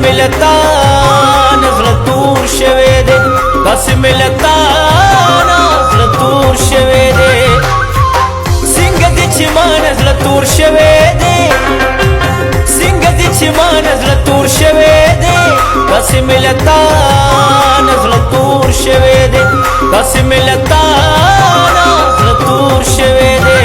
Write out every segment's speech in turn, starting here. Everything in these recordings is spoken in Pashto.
ملتا نزل تور شوی دے داسې ملتا نزل تور شوی دے څنګه دې چې ما نزل تور شوی دے څنګه دې چې ما نزل تور شوی دے داسې ملتا نزل تور شوی دے داسې ملتا نزل تور شوی دے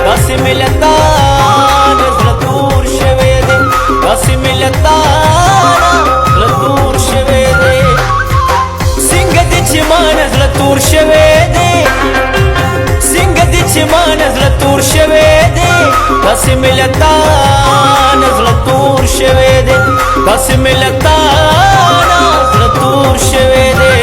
داسې ملتا نزل تور شوی دے داسې ملتا نزل تور شوی دے څنګه دې چې ما نزل تور شوی دے څنګه دې چې ما نزل تور شوی دے داسې ملتا نزل تور شوی دے داسې ملتا نزل تور شوی دے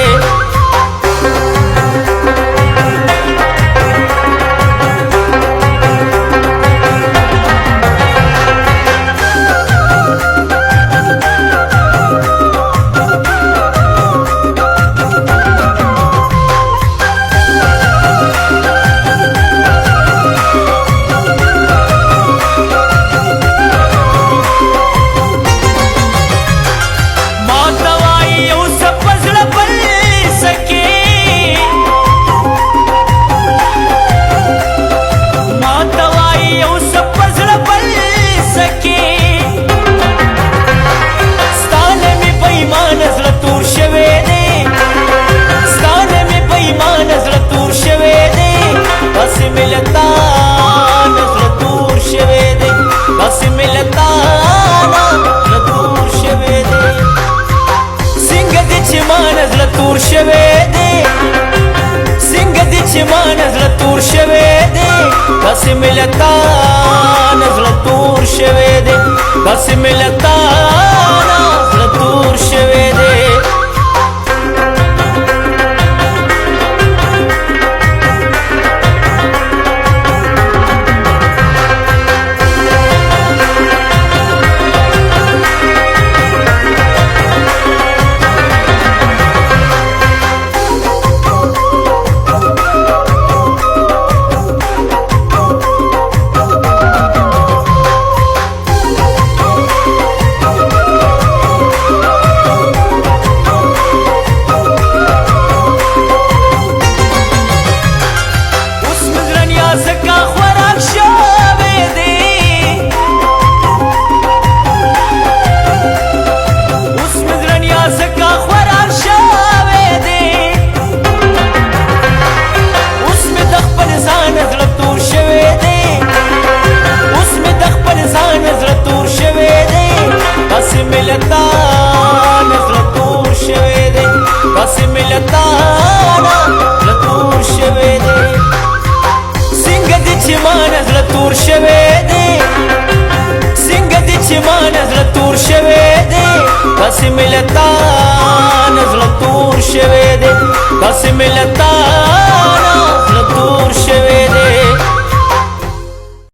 داسې ملتا نزل تور شوی دے داسې ملتا نزل تور شوی دے څنګه دې چې ما نزل تور شوی دے څنګه دې چې ما نزل تور شوی دے داسې ملتا نزل تور شوی دے داسې ملتا نزل تور شوی دے داسې ملتا نزل تور شوی دے داسې ملتا نزل تور شوی دے څنګه دې چې ما نزل تور شوی دے څنګه دې چې ما نزل تور شوی دے داسې ملتا نزل تور شوی دے داسې ملتا